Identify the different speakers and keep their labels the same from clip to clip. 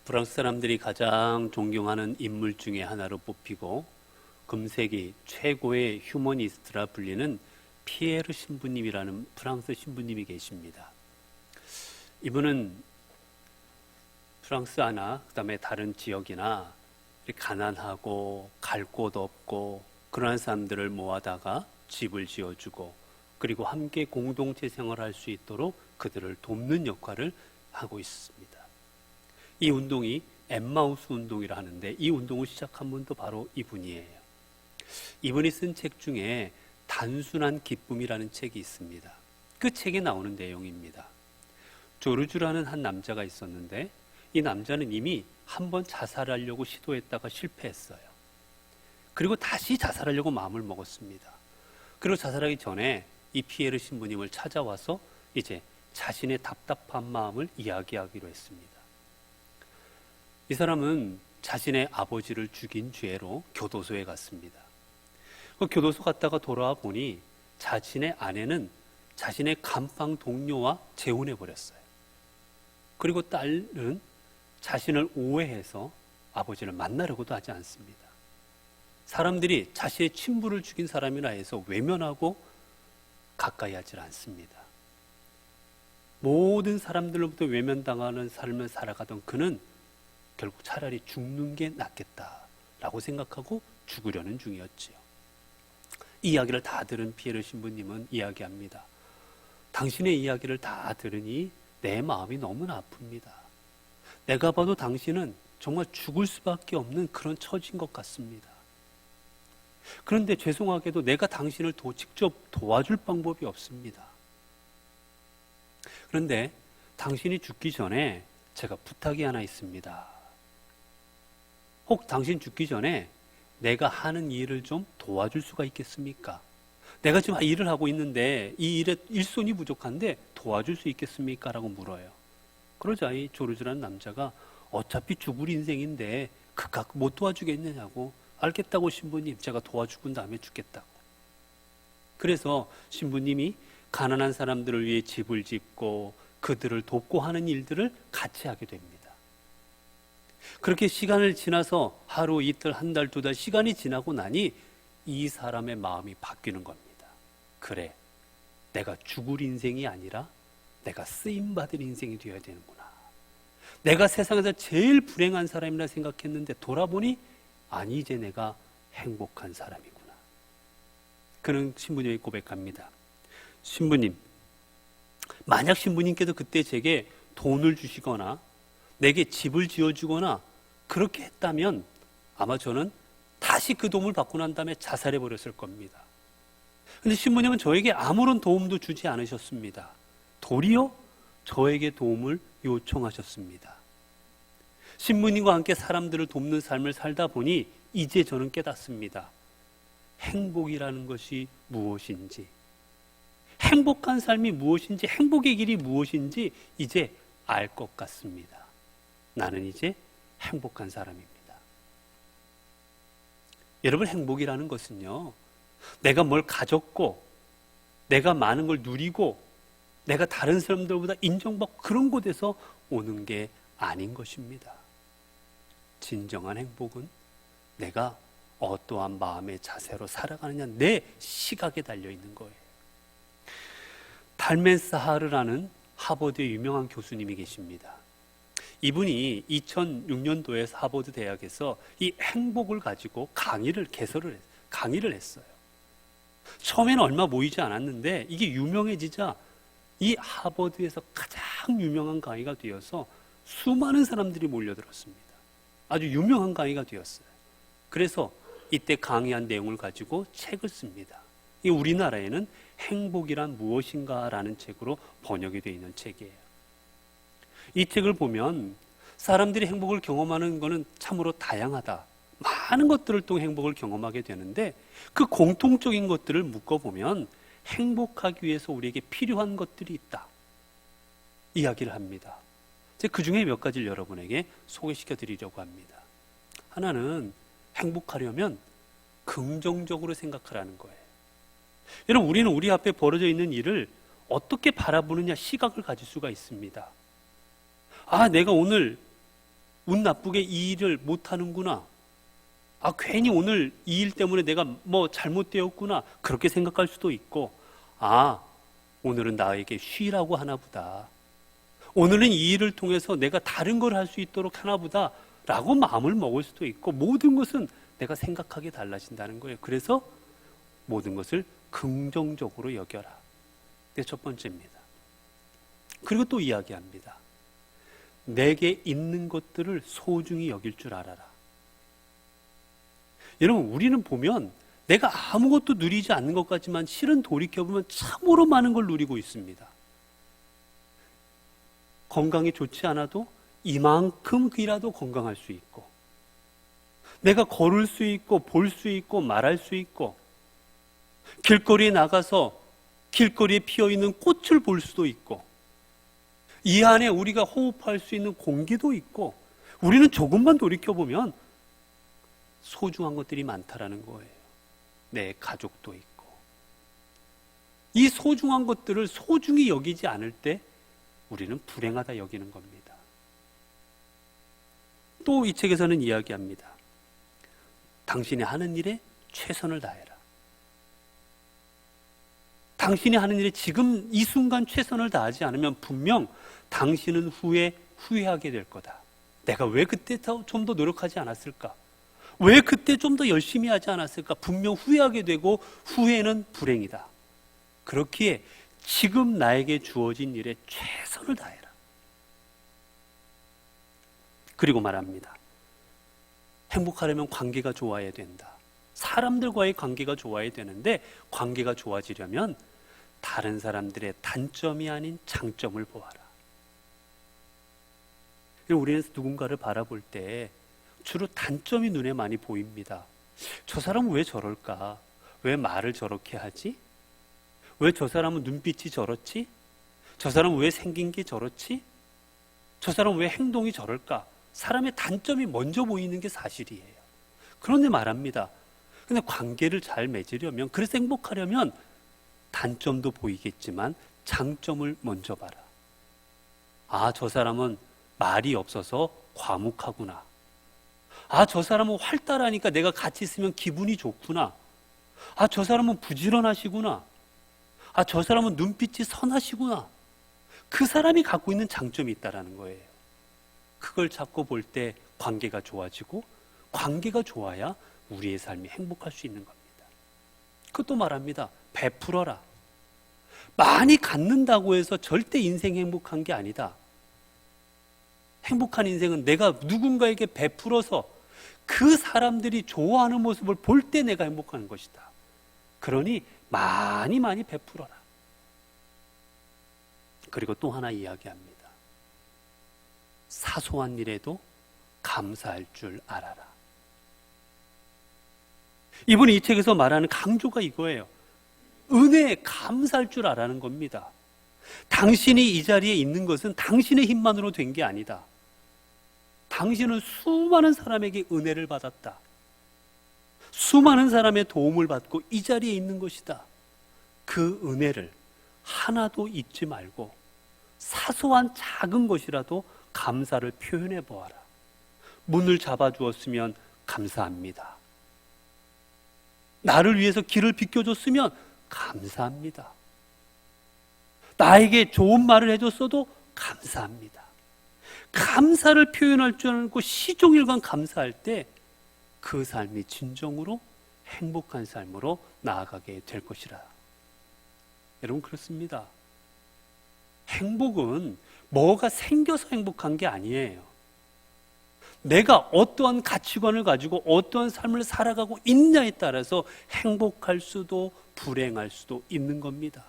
Speaker 1: 프랑스 사람들이 가장 존경하는 인물 중에 하나로 뽑히고 금세기 최고의 휴머니스트라 불리는 피에르 신부님이라는 프랑스 신부님이 계십니다. 이분은 프랑스 하나, 그다음에 다른 지역이나 가난하고 갈 곳 없고 그러한 사람들을 모아다가 집을 지어주고 그리고 함께 공동체 생활할 수 있도록 그들을 돕는 역할을 하고 있습니다. 이 운동이 엠마우스 운동이라 하는데 이 운동을 시작한 분도 바로 이분이에요. 이분이 쓴 책 중에 단순한 기쁨이라는 책이 있습니다. 그 책에 나오는 내용입니다. 조르주라는 한 남자가 있었는데 이 남자는 이미 한 번 자살하려고 시도했다가 실패했어요. 그리고 다시 자살하려고 마음을 먹었습니다. 그리고 자살하기 전에 이 피에르 신부님을 찾아와서 이제 자신의 답답한 마음을 이야기하기로 했습니다. 이 사람은 자신의 아버지를 죽인 죄로 교도소에 갔습니다. 그 교도소 갔다가 돌아와 보니 자신의 아내는 자신의 감방 동료와 재혼해버렸어요. 그리고 딸은 자신을 오해해서 아버지를 만나려고도 하지 않습니다. 사람들이 자신의 친부를 죽인 사람이라 해서 외면하고 가까이 하지 않습니다. 모든 사람들로부터 외면당하는 삶을 살아가던 그는 결국 차라리 죽는 게 낫겠다라고 생각하고 죽으려는 중이었지요. 이 이야기를 다 들은 피에르 신부님은 이야기합니다. 당신의 이야기를 다 들으니 내 마음이 너무나 아픕니다. 내가 봐도 당신은 정말 죽을 수밖에 없는 그런 처지인 것 같습니다. 그런데 죄송하게도 내가 당신을 직접 도와줄 방법이 없습니다. 그런데 당신이 죽기 전에 제가 부탁이 하나 있습니다. 혹 당신 죽기 전에 내가 하는 일을 좀 도와줄 수가 있겠습니까? 내가 지금 일을 하고 있는데 이 일에 일손이 부족한데 도와줄 수 있겠습니까? 라고 물어요. 그러자 이 조르주라는 남자가 어차피 죽을 인생인데 그깟 못 도와주겠느냐고. 알겠다고 신부님, 제가 도와주고 다음에 죽겠다고. 그래서 신부님이 가난한 사람들을 위해 집을 짓고 그들을 돕고 하는 일들을 같이 하게 됩니다. 그렇게 시간을 지나서 하루, 이틀, 한 달, 두 달 시간이 지나고 나니 이 사람의 마음이 바뀌는 겁니다. 그래, 내가 죽을 인생이 아니라 내가 쓰임받을 인생이 되어야 되는구나. 내가 세상에서 제일 불행한 사람이라 생각했는데 돌아보니 아니, 이제 내가 행복한 사람이구나. 그는 신부님에게 고백합니다. 신부님, 만약 신부님께서 그때 제게 돈을 주시거나 내게 집을 지어주거나 그렇게 했다면 아마 저는 다시 그 도움을 받고 난 다음에 자살해버렸을 겁니다. 그런데 신부님은 저에게 아무런 도움도 주지 않으셨습니다. 도리어 저에게 도움을 요청하셨습니다. 신부님과 함께 사람들을 돕는 삶을 살다 보니 이제 저는 깨닫습니다. 행복이라는 것이 무엇인지, 행복한 삶이 무엇인지, 행복의 길이 무엇인지 이제 알 것 같습니다. 나는 이제 행복한 사람입니다. 여러분, 행복이라는 것은요, 내가 뭘 가졌고 내가 많은 걸 누리고 내가 다른 사람들보다 인정받고 그런 곳에서 오는 게 아닌 것입니다. 진정한 행복은 내가 어떠한 마음의 자세로 살아가느냐, 내 시각에 달려있는 거예요. 탈멘 사하르라는 하버드의 유명한 교수님이 계십니다. 이분이 2006년도에 하버드 대학에서 이 행복을 가지고 강의를 했어요. 처음에는 얼마 모이지 않았는데 이게 유명해지자 이 하버드에서 가장 유명한 강의가 되어서 수많은 사람들이 몰려들었습니다. 아주 유명한 강의가 되었어요. 그래서 이때 강의한 내용을 가지고 책을 씁니다. 이 우리나라에는 행복이란 무엇인가 라는 책으로 번역이 되어 있는 책이에요. 이 책을 보면 사람들이 행복을 경험하는 것은 참으로 다양하다. 많은 것들을 통해 행복을 경험하게 되는데 그 공통적인 것들을 묶어보면 행복하기 위해서 우리에게 필요한 것들이 있다. 이야기를 합니다. 그 중에 몇 가지를 여러분에게 소개시켜 드리려고 합니다. 하나는 행복하려면 긍정적으로 생각하라는 거예요. 여러분, 우리는 우리 앞에 벌어져 있는 일을 어떻게 바라보느냐 시각을 가질 수가 있습니다. 아, 내가 오늘 운 나쁘게 이 일을 못하는구나. 아, 괜히 오늘 이 일 때문에 내가 뭐 잘못되었구나. 그렇게 생각할 수도 있고, 아, 오늘은 나에게 쉬라고 하나 보다. 오늘은 이 일을 통해서 내가 다른 걸 할 수 있도록 하나 보다. 라고 마음을 먹을 수도 있고, 모든 것은 내가 생각하게 달라진다는 거예요. 그래서 모든 것을 긍정적으로 여겨라. 그게 첫 번째입니다. 그리고 또 이야기합니다. 내게 있는 것들을 소중히 여길 줄 알아라. 여러분, 우리는 보면 내가 아무것도 누리지 않는 것 같지만 실은 돌이켜보면 참으로 많은 걸 누리고 있습니다. 건강이 좋지 않아도 이만큼이라도 건강할 수 있고, 내가 걸을 수 있고 볼 수 있고 말할 수 있고, 길거리에 나가서 길거리에 피어있는 꽃을 볼 수도 있고, 이 안에 우리가 호흡할 수 있는 공기도 있고, 우리는 조금만 돌이켜보면 소중한 것들이 많다라는 거예요. 내 가족도 있고. 이 소중한 것들을 소중히 여기지 않을 때 우리는 불행하다 여기는 겁니다. 또 이 책에서는 이야기합니다. 당신이 하는 일에 최선을 다해라. 당신이 하는 일에 지금 이 순간 최선을 다하지 않으면 분명 당신은 후에 후회하게 될 거다. 내가 왜 그때 좀 더 노력하지 않았을까? 왜 그때 좀 더 열심히 하지 않았을까? 분명 후회하게 되고 후회는 불행이다. 그렇기에 지금 나에게 주어진 일에 최선을 다해라. 그리고 말합니다. 행복하려면 관계가 좋아야 된다. 사람들과의 관계가 좋아야 되는데, 관계가 좋아지려면 다른 사람들의 단점이 아닌 장점을 보아라. 우리는 누군가를 바라볼 때 주로 단점이 눈에 많이 보입니다. 저 사람은 왜 저럴까? 왜 말을 저렇게 하지? 왜 저 사람은 눈빛이 저렇지? 저 사람은 왜 생긴 게 저렇지? 저 사람은 왜 행동이 저럴까? 사람의 단점이 먼저 보이는 게 사실이에요. 그런데 말합니다. 근데 관계를 잘 맺으려면, 그래서 행복하려면 단점도 보이겠지만 장점을 먼저 봐라. 아, 저 사람은 말이 없어서 과묵하구나. 아, 저 사람은 활달하니까 내가 같이 있으면 기분이 좋구나. 아, 저 사람은 부지런하시구나. 아, 저 사람은 눈빛이 선하시구나. 그 사람이 갖고 있는 장점이 있다라는 거예요. 그걸 찾고 볼 때 관계가 좋아지고, 관계가 좋아야 우리의 삶이 행복할 수 있는 겁니다. 그것도 말합니다. 베풀어라. 많이 갖는다고 해서 절대 인생이 행복한 게 아니다. 행복한 인생은 내가 누군가에게 베풀어서 그 사람들이 좋아하는 모습을 볼 때 내가 행복한 것이다. 그러니 많이 많이 베풀어라. 그리고 또 하나 이야기합니다. 사소한 일에도 감사할 줄 알아라. 이분이 이 책에서 말하는 강조가 이거예요. 은혜에 감사할 줄 알아는 겁니다. 당신이 이 자리에 있는 것은 당신의 힘만으로 된 게 아니다. 당신은 수많은 사람에게 은혜를 받았다. 수많은 사람의 도움을 받고 이 자리에 있는 것이다. 그 은혜를 하나도 잊지 말고 사소한 작은 것이라도 감사를 표현해 보아라. 문을 잡아주었으면 감사합니다. 나를 위해서 길을 비켜줬으면 감사합니다. 나에게 좋은 말을 해줬어도 감사합니다. 감사를 표현할 줄 알고 시종일관 감사할 때 그 삶이 진정으로 행복한 삶으로 나아가게 될 것이라. 여러분, 그렇습니다. 행복은 뭐가 생겨서 행복한 게 아니에요. 내가 어떠한 가치관을 가지고 어떠한 삶을 살아가고 있냐에 따라서 행복할 수도 불행할 수도 있는 겁니다.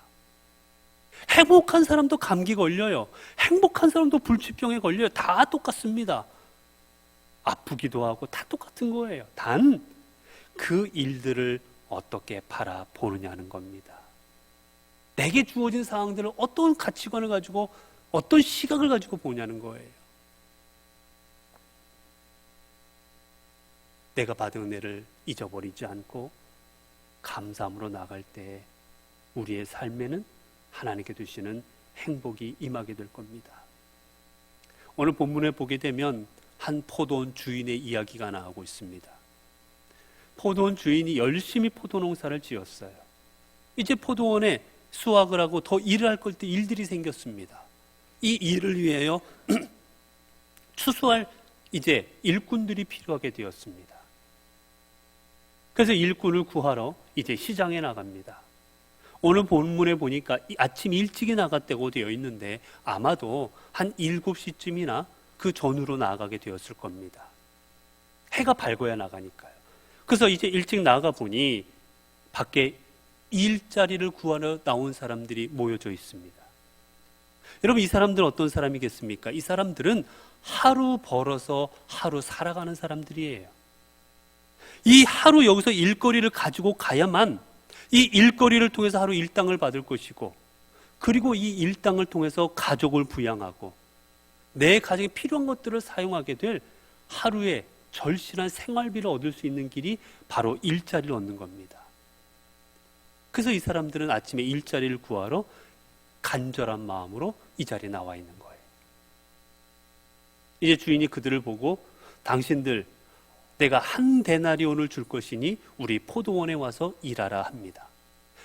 Speaker 1: 행복한 사람도 감기 걸려요. 행복한 사람도 불치병에 걸려요. 다 똑같습니다. 아프기도 하고 다 똑같은 거예요. 단 그 일들을 어떻게 바라보느냐는 겁니다. 내게 주어진 상황들을 어떤 가치관을 가지고 어떤 시각을 가지고 보냐는 거예요. 내가 받은 은혜를 잊어버리지 않고 감사함으로 나갈 때 우리의 삶에는 하나님께 주시는 행복이 임하게 될 겁니다. 오늘 본문에 보게 되면 한 포도원 주인의 이야기가 나오고 있습니다. 포도원 주인이 열심히 포도 농사를 지었어요. 이제 포도원에 수확을 하고 더 일을 할 일들이 생겼습니다. 이 일을 위하여 추수할 이제 일꾼들이 필요하게 되었습니다. 그래서 일꾼을 구하러 이제 시장에 나갑니다. 오늘 본문에 보니까 아침 일찍이 나갔다고 되어 있는데 아마도 한 7시쯤이나 그 전후로 나가게 되었을 겁니다. 해가 밝아야 나가니까요. 그래서 이제 일찍 나가 보니 밖에 일자리를 구하러 나온 사람들이 모여져 있습니다. 여러분, 이 사람들은 어떤 사람이겠습니까? 이 사람들은 하루 벌어서 하루 살아가는 사람들이에요. 이 하루 여기서 일거리를 가지고 가야만 이 일거리를 통해서 하루 일당을 받을 것이고, 그리고 이 일당을 통해서 가족을 부양하고 내 가정에 필요한 것들을 사용하게 될 하루의 절실한 생활비를 얻을 수 있는 길이 바로 일자리를 얻는 겁니다. 그래서 이 사람들은 아침에 일자리를 구하러 간절한 마음으로 이 자리에 나와 있는 거예요. 이제 주인이 그들을 보고 당신들 내가 한 데나리온을 줄 것이니 우리 포도원에 와서 일하라 합니다.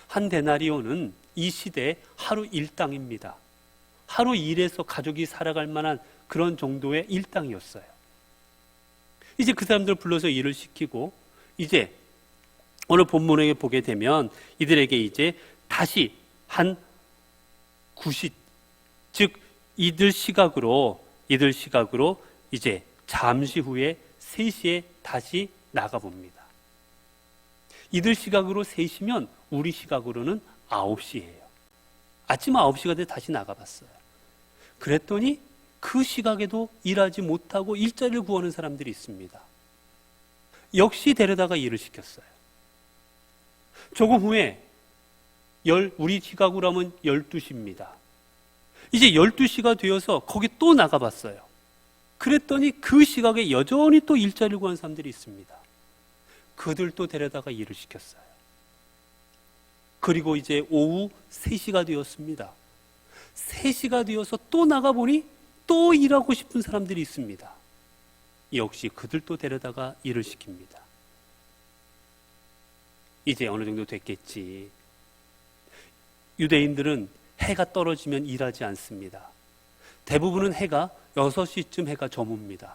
Speaker 1: 한 데나리온은 이 시대의 하루 일당입니다. 하루 일해서 가족이 살아갈 만한 그런 정도의 일당이었어요. 이제 그 사람들 불러서 일을 시키고, 이제 오늘 본문에 보게 되면 이들에게 이제 다시 한 9시, 즉 이들 시각으로 이제 잠시 후에 3시에 다시 나가봅니다. 이들 시각으로 3시면 우리 시각으로는 9시예요. 아침 9시가 돼 다시 나가봤어요. 그랬더니 그 시각에도 일하지 못하고 일자리를 구하는 사람들이 있습니다. 역시 데려다가 일을 시켰어요. 조금 후에 우리 시각으로 하면 12시입니다. 이제 12시가 되어서 거기 또 나가봤어요. 그랬더니 그 시각에 여전히 또 일자리를 구하는 사람들이 있습니다. 그들도 데려다가 일을 시켰어요. 그리고 이제 오후 3시가 되었습니다. 3시가 되어서 또 나가보니 또 일하고 싶은 사람들이 있습니다. 역시 그들도 데려다가 일을 시킵니다. 이제 어느 정도 됐겠지. 유대인들은 해가 떨어지면 일하지 않습니다. 대부분은 해가 6시쯤 해가 저뭅니다.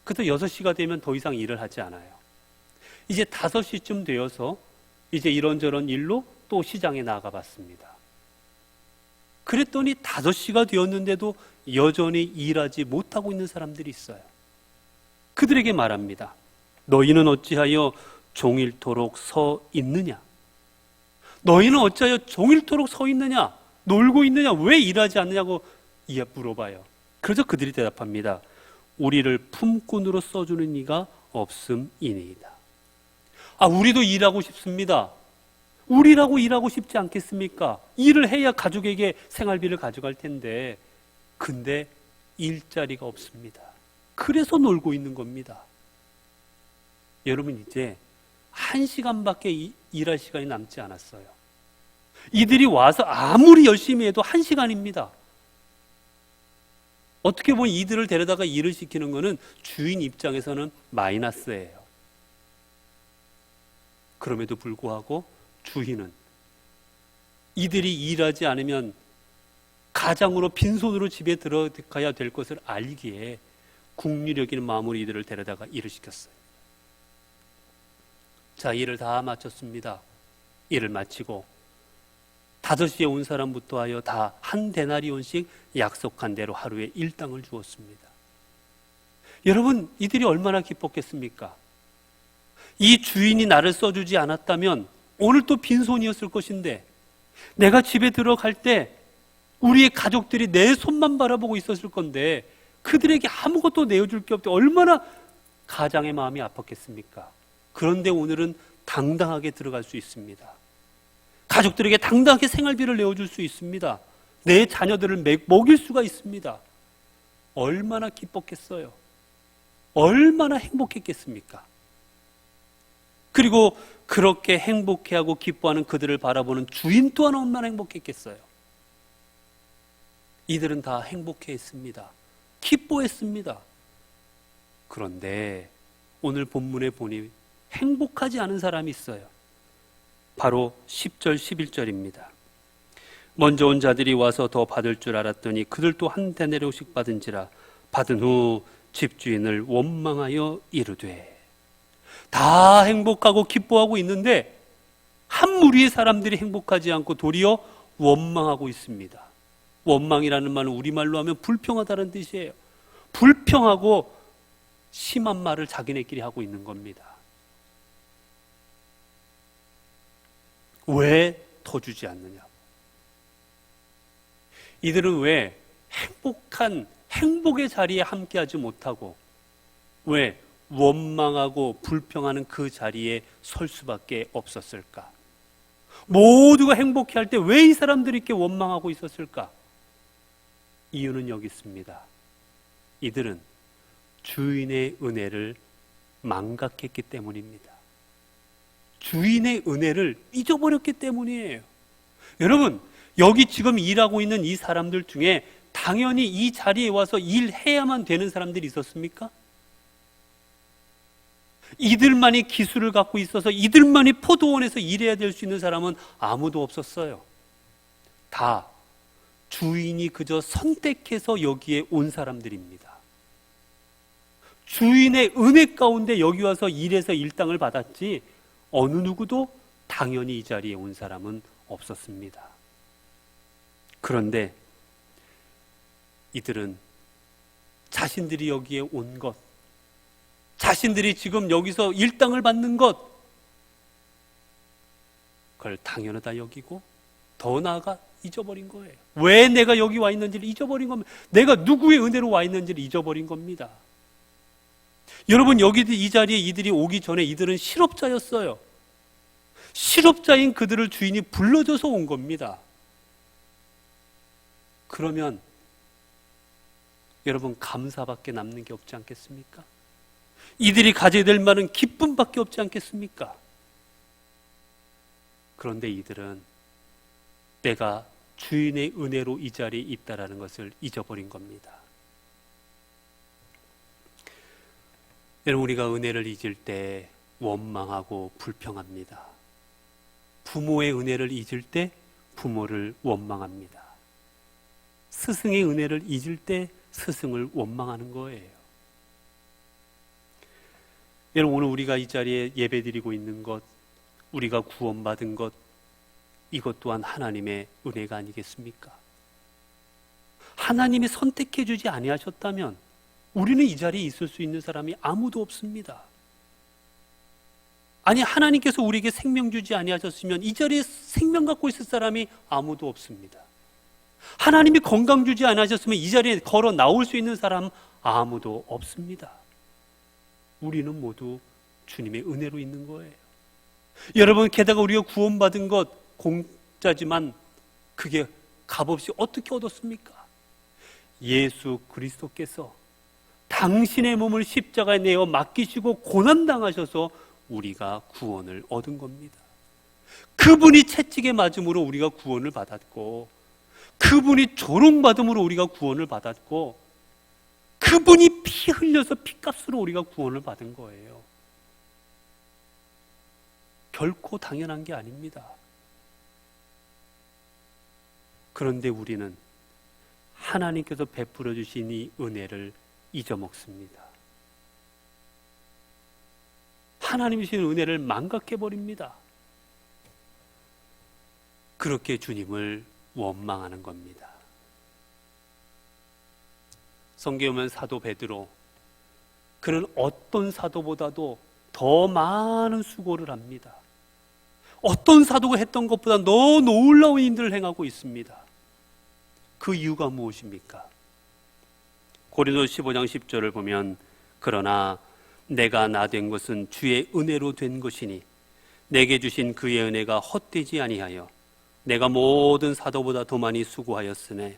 Speaker 1: 그래서 6시가 되면 더 이상 일을 하지 않아요. 이제 5시쯤 되어서 이제 이런저런 일로 또 시장에 나가봤습니다. 그랬더니 5시가 되었는데도 여전히 일하지 못하고 있는 사람들이 있어요. 그들에게 말합니다. 너희는 어찌하여 종일토록 서 있느냐? 너희는 어찌하여 종일토록 서 있느냐? 놀고 있느냐? 왜 일하지 않느냐고 물어봐요. 그래서 그들이 대답합니다. 우리를 품꾼으로 써주는 이가 없음이니이다. 우리도 일하고 싶습니다. 우리라고 일하고 싶지 않겠습니까? 일을 해야 가족에게 생활비를 가져갈 텐데, 근데 일자리가 없습니다. 그래서 놀고 있는 겁니다. 여러분, 이제 1시간밖에 일할 시간이 남지 않았어요. 이들이 와서 아무리 열심히 해도 1시간입니다. 어떻게 보면 이들을 데려다가 일을 시키는 것은 주인 입장에서는 마이너스예요. 그럼에도 불구하고 주인은 이들이 일하지 않으면 가장으로 빈손으로 집에 들어가야 될 것을 알기에 국리력인 마음으로 이들을 데려다가 일을 시켰어요. 자, 일을 다 마쳤습니다. 일을 마치고 5시에 온 사람부터 하여 다 한 데나리온씩 약속한 대로 하루에 일당을 주었습니다. 여러분, 이들이 얼마나 기뻤겠습니까? 이 주인이 나를 써주지 않았다면 오늘 또 빈손이었을 것인데, 내가 집에 들어갈 때 우리의 가족들이 내 손만 바라보고 있었을 건데 그들에게 아무것도 내어줄 게 없대 얼마나 가장의 마음이 아팠겠습니까? 그런데 오늘은 당당하게 들어갈 수 있습니다. 가족들에게 당당하게 생활비를 내어줄 수 있습니다. 내 자녀들을 먹일 수가 있습니다. 얼마나 기뻤겠어요? 얼마나 행복했겠습니까? 그리고 그렇게 행복해하고 기뻐하는 그들을 바라보는 주인 또한 얼마나 행복했겠어요? 이들은 다 행복해했습니다. 기뻐했습니다. 그런데 오늘 본문에 보니 행복하지 않은 사람이 있어요. 바로 10절, 11절입니다. 먼저 온 자들이 와서 더 받을 줄 알았더니 그들도 한 데나리오씩 받은지라. 받은 후 집주인을 원망하여 이르되. 다 행복하고 기뻐하고 있는데 한 무리의 사람들이 행복하지 않고 도리어 원망하고 있습니다. 원망이라는 말은 우리말로 하면 불평하다는 뜻이에요. 불평하고 심한 말을 자기네끼리 하고 있는 겁니다. 왜 더 주지 않느냐? 이들은 왜 행복의 자리에 함께하지 못하고 왜 원망하고 불평하는 그 자리에 설 수밖에 없었을까? 모두가 행복해할 때 왜 이 사람들이 이렇게 원망하고 있었을까? 이유는 여기 있습니다. 이들은 주인의 은혜를 망각했기 때문입니다. 주인의 은혜를 잊어버렸기 때문이에요. 여러분, 여기 지금 일하고 있는 이 사람들 중에 당연히 이 자리에 와서 일해야만 되는 사람들이 있었습니까? 이들만이 기술을 갖고 있어서 이들만이 포도원에서 일해야 될 수 있는 사람은 아무도 없었어요. 다 주인이 그저 선택해서 여기에 온 사람들입니다. 주인의 은혜 가운데 여기 와서 일해서 일당을 받았지 어느 누구도 당연히 이 자리에 온 사람은 없었습니다. 그런데 이들은 자신들이 여기에 온 것, 자신들이 지금 여기서 일당을 받는 것, 그걸 당연하다 여기고 더 나아가 잊어버린 거예요. 왜 내가 여기 와 있는지를 잊어버린 겁니다. 내가 누구의 은혜로 와 있는지를 잊어버린 겁니다. 여러분, 여기 이 자리에 이들이 오기 전에 이들은 실업자였어요. 실업자인 그들을 주인이 불러줘서 온 겁니다. 그러면 여러분, 감사밖에 남는 게 없지 않겠습니까? 이들이 가져야 될 말은 기쁨밖에 없지 않겠습니까? 그런데 이들은 내가 주인의 은혜로 이 자리에 있다라는 것을 잊어버린 겁니다. 여러분, 우리가 은혜를 잊을 때 원망하고 불평합니다. 부모의 은혜를 잊을 때 부모를 원망합니다. 스승의 은혜를 잊을 때 스승을 원망하는 거예요. 여러분, 오늘 우리가 이 자리에 예배드리고 있는 것, 우리가 구원받은 것, 이것 또한 하나님의 은혜가 아니겠습니까? 하나님이 선택해 주지 아니하셨다면 우리는 이 자리에 있을 수 있는 사람이 아무도 없습니다. 아니, 하나님께서 우리에게 생명 주지 아니하셨으면 이 자리에 생명 갖고 있을 사람이 아무도 없습니다. 하나님이 건강 주지 않으셨으면 이 자리에 걸어 나올 수 있는 사람 아무도 없습니다. 우리는 모두 주님의 은혜로 있는 거예요. 여러분, 게다가 우리가 구원받은 것 공짜지만 그게 값없이 어떻게 얻었습니까? 예수 그리스도께서 당신의 몸을 십자가에 내어 맡기시고 고난당하셔서 우리가 구원을 얻은 겁니다. 그분이 채찍에 맞음으로 우리가 구원을 받았고, 그분이 조롱받음으로 우리가 구원을 받았고, 그분이 피 흘려서 피값으로 우리가 구원을 받은 거예요. 결코 당연한 게 아닙니다. 그런데 우리는 하나님께서 베풀어 주신 이 은혜를 잊어먹습니다. 하나님이 주신 은혜를 망각해버립니다. 그렇게 주님을 원망하는 겁니다. 성경에 보면 사도 베드로, 그는 어떤 사도보다도 더 많은 수고를 합니다. 어떤 사도가 했던 것보다 더 놀라운 일들을 행하고 있습니다. 그 이유가 무엇입니까? 고린도서 15장 10절을 보면, 그러나 내가 나 된 것은 주의 은혜로 된 것이니 내게 주신 그의 은혜가 헛되지 아니하여 내가 모든 사도보다 더 많이 수고하였으나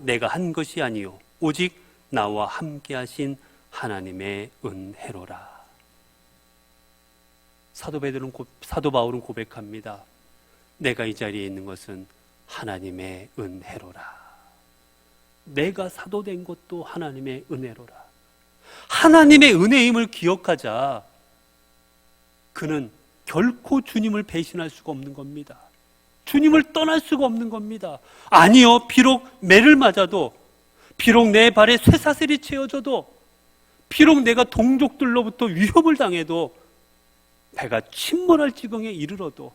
Speaker 1: 내가 한 것이 아니요 오직 나와 함께 하신 하나님의 은혜로라. 사도 바울은 고백합니다. 내가 이 자리에 있는 것은 하나님의 은혜로라. 내가 사도된 것도 하나님의 은혜로라. 하나님의 은혜임을 기억하자 그는 결코 주님을 배신할 수가 없는 겁니다. 주님을 떠날 수가 없는 겁니다. 아니요, 비록 매를 맞아도, 비록 내 발에 쇠사슬이 채워져도, 비록 내가 동족들로부터 위협을 당해도, 배가 침몰할 지경에 이르러도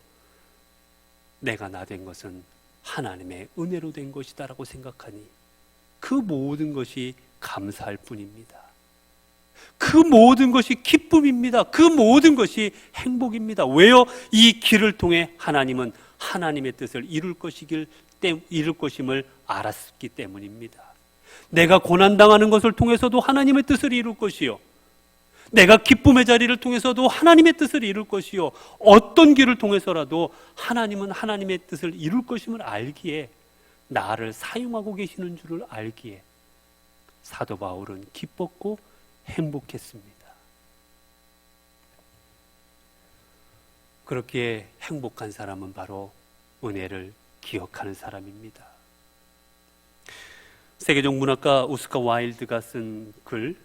Speaker 1: 내가 나 된 것은 하나님의 은혜로 된 것이다 라고 생각하니 그 모든 것이 감사할 뿐입니다. 그 모든 것이 기쁨입니다. 그 모든 것이 행복입니다. 왜요? 이 길을 통해 하나님은 하나님의 뜻을 이룰 것임을 알았기 때문입니다. 내가 고난당하는 것을 통해서도 하나님의 뜻을 이룰 것이요, 내가 기쁨의 자리를 통해서도 하나님의 뜻을 이룰 것이요, 어떤 길을 통해서라도 하나님은 하나님의 뜻을 이룰 것임을 알기에, 나를 사용하고 계시는 줄을 알기에 사도 바울은 기뻤고 행복했습니다. 그렇기에 행복한 사람은 바로 은혜를 기억하는 사람입니다. 세계적 문학가 오스카 와일드가 쓴 글,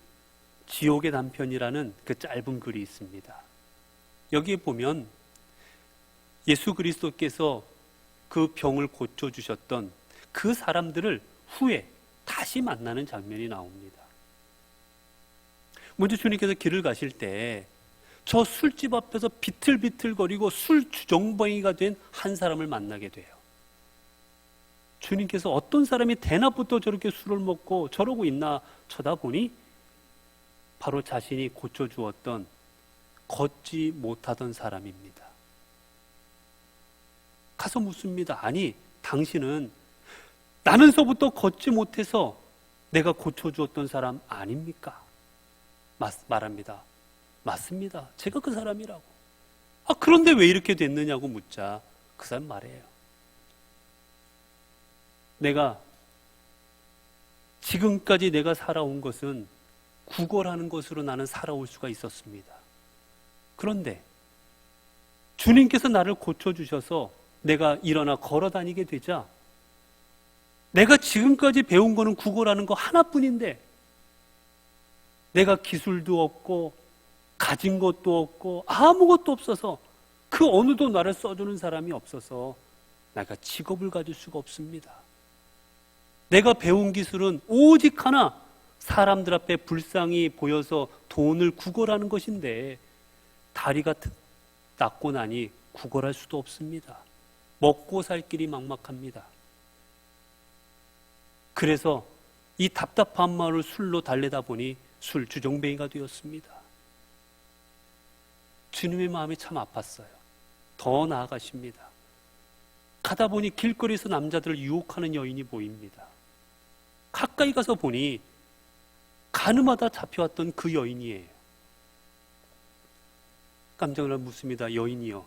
Speaker 1: 지옥의 단편이라는 그 짧은 글이 있습니다. 여기에 보면 예수 그리스도께서 그 병을 고쳐주셨던 그 사람들을 후에 다시 만나는 장면이 나옵니다. 먼저 주님께서 길을 가실 때 저 술집 앞에서 비틀비틀거리고 술 주정뱅이가 된 한 사람을 만나게 돼요. 주님께서 어떤 사람이 대낮부터 저렇게 술을 먹고 저러고 있나 쳐다보니 바로 자신이 고쳐주었던 걷지 못하던 사람입니다. 가서 묻습니다. 아니, 당신은 나면서부터 걷지 못해서 내가 고쳐주었던 사람 아닙니까? 말합니다. 맞습니다. 제가 그 사람이라고. 그런데 왜 이렇게 됐느냐고 묻자 그 사람 말해요. 지금까지 내가 살아온 것은 구걸하는 것으로 나는 살아올 수가 있었습니다. 그런데 주님께서 나를 고쳐주셔서 내가 일어나 걸어다니게 되자 내가 지금까지 배운 거는 구걸하는 거 하나뿐인데, 내가 기술도 없고 가진 것도 없고 아무것도 없어서 그 어느도 나를 써주는 사람이 없어서 내가 직업을 가질 수가 없습니다. 내가 배운 기술은 오직 하나, 사람들 앞에 불쌍히 보여서 돈을 구걸하는 것인데 다리가 낫고 나니 구걸할 수도 없습니다. 먹고 살 길이 막막합니다. 그래서 이 답답한 마음을 술로 달래다 보니 술 주정뱅이가 되었습니다. 주님의 마음이 참 아팠어요. 더 나아가십니다. 가다 보니 길거리에서 남자들을 유혹하는 여인이 보입니다. 가까이 가서 보니 가늠하다 잡혀왔던 그 여인이에요. 깜짝 놀라 묻습니다. 여인이요,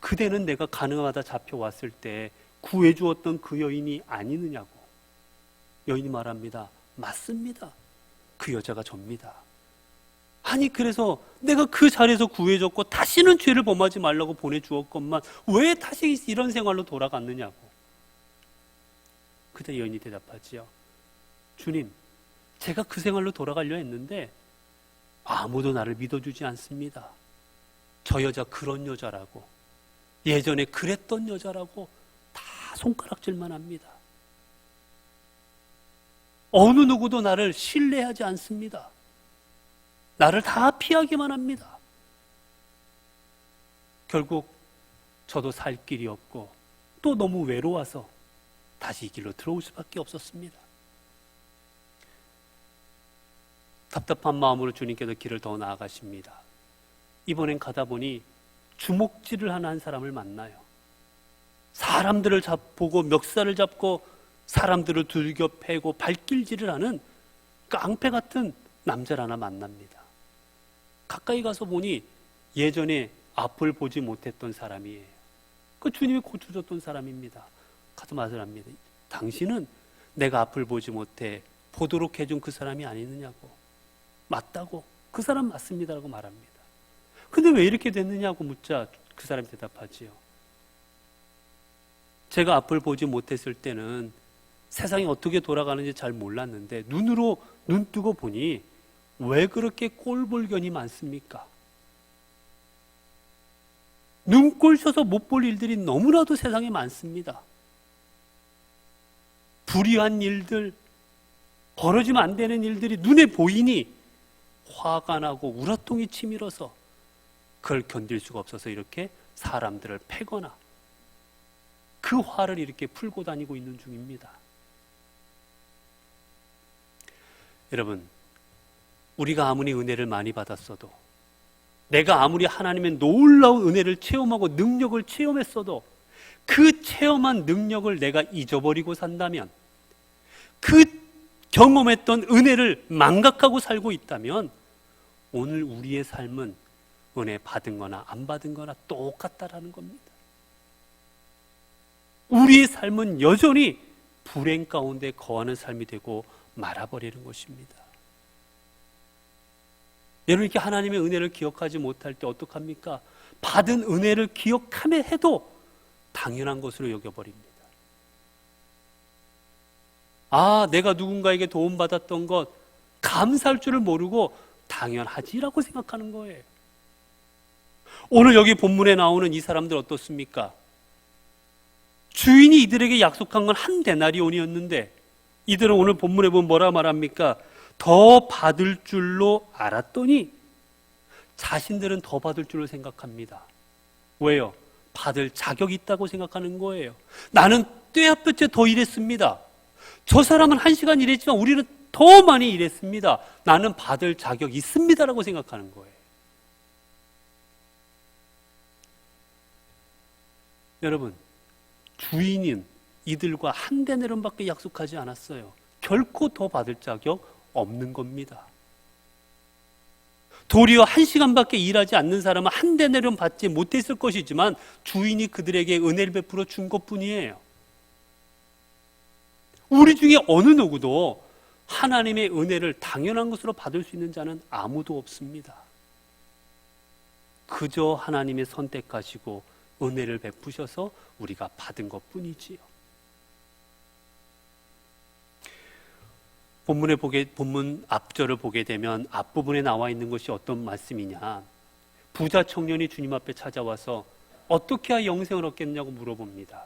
Speaker 1: 그대는 내가 가늠하다 잡혀왔을 때 구해주었던 그 여인이 아니느냐고. 여인이 말합니다. 맞습니다. 그 여자가 접니다. 아니, 그래서 내가 그 자리에서 구해줬고 다시는 죄를 범하지 말라고 보내주었건만 왜 다시 이런 생활로 돌아갔느냐고. 그때 여인이 대답하지요. 주님, 제가 그 생활로 돌아가려 했는데 아무도 나를 믿어주지 않습니다. 저 여자 그런 여자라고, 예전에 그랬던 여자라고 다 손가락질만 합니다. 어느 누구도 나를 신뢰하지 않습니다. 나를 다 피하기만 합니다. 결국 저도 살 길이 없고 또 너무 외로워서 다시 이 길로 들어올 수밖에 없었습니다. 답답한 마음으로 주님께서 길을 더 나아가십니다. 이번엔 가다 보니 주먹질을 하는 한 사람을 만나요. 사람들을 보고 멱살을 잡고 사람들을 들겨 패고 발길질을 하는 깡패 같은 남자를 하나 만납니다. 가까이 가서 보니 예전에 앞을 보지 못했던 사람이에요. 그 주님이 고쳐줬던 사람입니다. 가서 말을 합니다. 당신은 내가 앞을 보지 못해 보도록 해준 그 사람이 아니느냐고. 맞다고. 그 사람 맞습니다라고 말합니다. 근데 왜 이렇게 됐느냐고 묻자 그 사람이 대답하지요. 제가 앞을 보지 못했을 때는 세상이 어떻게 돌아가는지 잘 몰랐는데 눈 뜨고 보니 왜 그렇게 꼴불견이 많습니까? 눈꼴 셔서 못 볼 일들이 너무나도 세상에 많습니다. 불의한 일들, 벌어지면 안 되는 일들이 눈에 보이니 화가 나고 우라통이 치밀어서 그걸 견딜 수가 없어서 이렇게 사람들을 패거나 그 화를 이렇게 풀고 다니고 있는 중입니다. 여러분, 우리가 아무리 은혜를 많이 받았어도, 내가 아무리 하나님의 놀라운 은혜를 체험하고 능력을 체험했어도 그 체험한 능력을 내가 잊어버리고 산다면, 그 경험했던 은혜를 망각하고 살고 있다면 오늘 우리의 삶은 은혜 받은 거나 안 받은 거나 똑같다라는 겁니다. 우리의 삶은 여전히 불행 가운데 거하는 삶이 되고 말아버리는 것입니다. 여러분, 이렇게 하나님의 은혜를 기억하지 못할 때 어떡합니까? 받은 은혜를 기억하며 해도 당연한 것으로 여겨버립니다. 아, 내가 누군가에게 도움받았던 것 감사할 줄을 모르고 당연하지라고 생각하는 거예요. 오늘 여기 본문에 나오는 이 사람들 어떻습니까? 주인이 이들에게 약속한 건 한 데나리온이었는데 이들은 오늘 본문에 보면 뭐라 말합니까? 더 받을 줄로 알았더니 자신들은 더 받을 줄로 생각합니다. 왜요? 받을 자격이 있다고 생각하는 거예요. 나는 떼아볕에 더 일했습니다. 저 사람은 1시간 일했지만 우리는 더 많이 일했습니다. 나는 받을 자격이 있습니다라고 생각하는 거예요. 여러분, 주인은 이들과 한 데나리온밖에 약속하지 않았어요. 결코 더 받을 자격 없는 겁니다. 도리어 1시간밖에 일하지 않는 사람은 한 데나리온 받지 못했을 것이지만 주인이 그들에게 은혜를 베풀어 준 것뿐이에요. 우리 중에 어느 누구도 하나님의 은혜를 당연한 것으로 받을 수 있는 자는 아무도 없습니다. 그저 하나님의 선택하시고 은혜를 베푸셔서 우리가 받은 것뿐이지요. 본문 앞절을 보게 되면 앞부분에 나와 있는 것이 어떤 말씀이냐. 부자 청년이 주님 앞에 찾아와서 어떻게 해야 영생을 얻겠냐고 물어봅니다.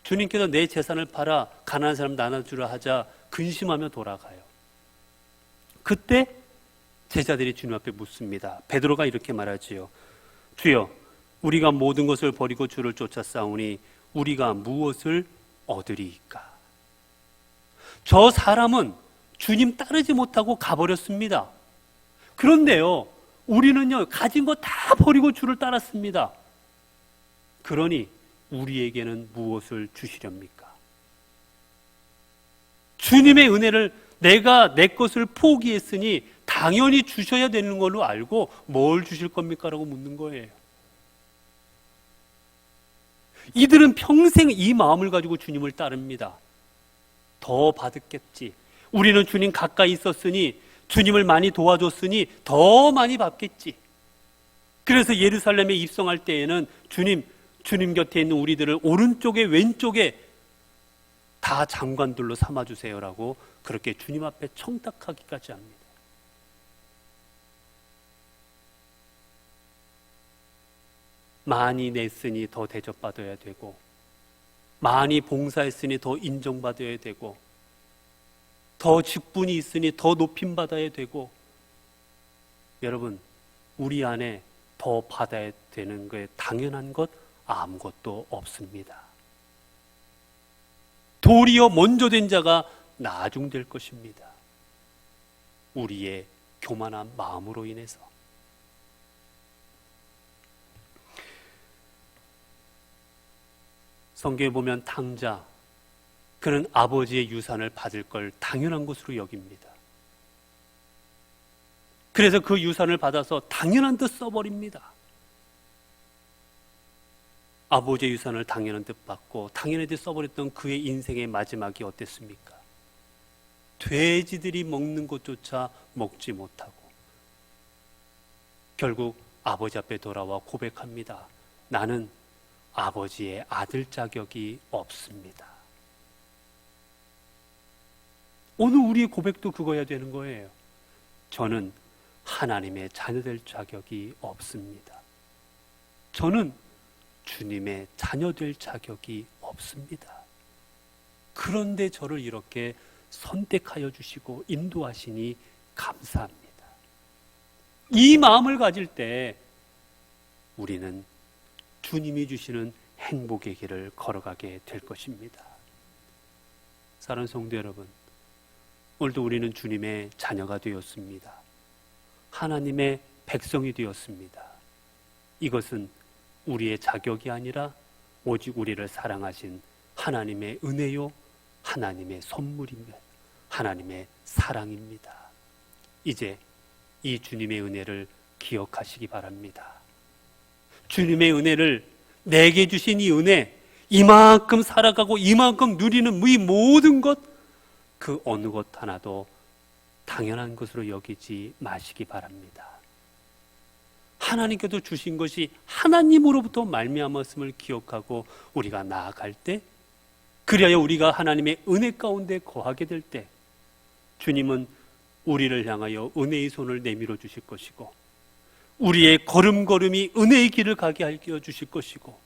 Speaker 1: 주님께서 내 재산을 팔아 가난한 사람 나눠주라 하자 근심하며 돌아가요. 그때 제자들이 주님 앞에 묻습니다. 베드로가 이렇게 말하지요. 주여, 우리가 모든 것을 버리고 주를 쫓아 싸우니 우리가 무엇을 얻으리이까? 저 사람은 주님 따르지 못하고 가버렸습니다. 그런데요, 우리는요, 가진 거 다 버리고 주를 따랐습니다. 그러니 우리에게는 무엇을 주시렵니까? 주님의 은혜를 내가 내 것을 포기했으니 당연히 주셔야 되는 걸로 알고 뭘 주실 겁니까? 라고 묻는 거예요. 이들은 평생 이 마음을 가지고 주님을 따릅니다. 더 받았겠지. 우리는 주님 가까이 있었으니, 주님을 많이 도와줬으니 더 많이 받겠지. 그래서 예루살렘에 입성할 때에는 주님 곁에 있는 우리들을 오른쪽에 왼쪽에 다 장관들로 삼아주세요라고 그렇게 주님 앞에 청탁하기까지 합니다. 많이 냈으니 더 대접받아야 되고, 많이 봉사했으니 더 인정받아야 되고, 더 직분이 있으니 더 높임받아야 되고, 여러분, 우리 안에 더 받아야 되는 거에 당연한 것 아무것도 없습니다. 도리어 먼저 된 자가 나중될 것입니다. 우리의 교만한 마음으로 인해서. 성경에 보면 탕자, 그는 아버지의 유산을 받을 걸 당연한 것으로 여깁니다. 그래서 그 유산을 받아서 당연한 듯 써버립니다. 아버지의 유산을 당연한 듯 받고 당연한 듯 써버렸던 그의 인생의 마지막이 어땠습니까? 돼지들이 먹는 것조차 먹지 못하고 결국 아버지 앞에 돌아와 고백합니다. 나는 아버지의 아들 자격이 없습니다. 오늘 우리의 고백도 그거야 되는 거예요. 저는 하나님의 자녀 될 자격이 없습니다. 저는 주님의 자녀 될 자격이 없습니다. 그런데 저를 이렇게 선택하여 주시고 인도하시니 감사합니다. 이 마음을 가질 때 우리는 주님이 주시는 행복의 길을 걸어가게 될 것입니다. 사랑하는 성도 여러분, 오늘도 우리는 주님의 자녀가 되었습니다. 하나님의 백성이 되었습니다. 이것은 우리의 자격이 아니라 오직 우리를 사랑하신 하나님의 은혜요, 하나님의 선물입니다. 하나님의 사랑입니다. 이제 이 주님의 은혜를 기억하시기 바랍니다. 주님의 은혜를 내게 주신 이 은혜, 이만큼 살아가고 이만큼 누리는 이 모든 것, 그 어느 것 하나도 당연한 것으로 여기지 마시기 바랍니다. 하나님께서 주신 것이 하나님으로부터 말미암았음을 기억하고 우리가 나아갈 때, 그리하여 우리가 하나님의 은혜 가운데 거하게 될 때 주님은 우리를 향하여 은혜의 손을 내밀어 주실 것이고, 우리의 걸음걸음이 은혜의 길을 가게 하여 주실 것이고,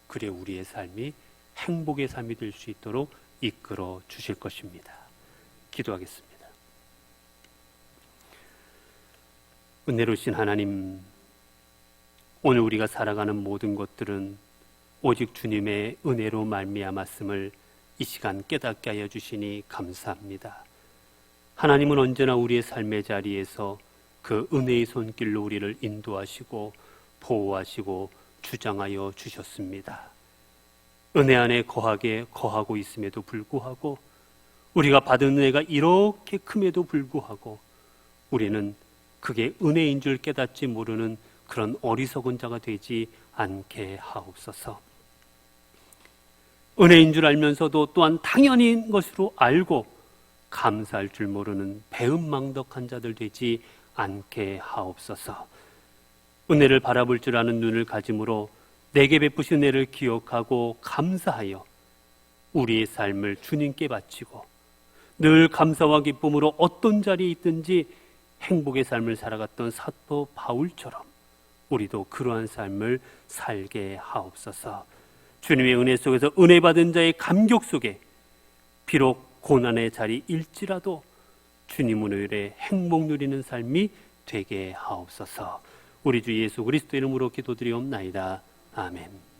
Speaker 1: 그래 우리의 삶이 행복의 삶이 될 수 있도록 이끌어 주실 것입니다. 기도하겠습니다. 은혜로우신 하나님, 오늘 우리가 살아가는 모든 것들은 오직 주님의 은혜로 말미암았음을 이 시간 깨닫게 하여 주시니 감사합니다. 하나님은 언제나 우리의 삶의 자리에서 그 은혜의 손길로 우리를 인도하시고 보호하시고 주장하여 주셨습니다. 은혜 안에 거하고 있음에도 불구하고, 우리가 받은 은혜가 이렇게 큼에도 불구하고 우리는 그게 은혜인 줄 깨닫지 모르는 그런 어리석은 자가 되지 않게 하옵소서. 은혜인 줄 알면서도 또한 당연인 것으로 알고 감사할 줄 모르는 배은망덕한 자들 되지 않게 하옵소서. 은혜를 바라볼 줄 아는 눈을 가짐으로 내게 베푸신 은혜를 기억하고 감사하여 우리의 삶을 주님께 바치고 늘 감사와 기쁨으로 어떤 자리에 있든지 행복의 삶을 살아갔던 사도 바울처럼 우리도 그러한 삶을 살게 하옵소서. 주님의 은혜 속에서 은혜 받은 자의 감격 속에 비록 고난의 자리일지라도 주님 은혜의 행복 누리는 삶이 되게 하옵소서. 우리 주 예수 그리스도 이름으로 기도드리옵나이다. 아멘.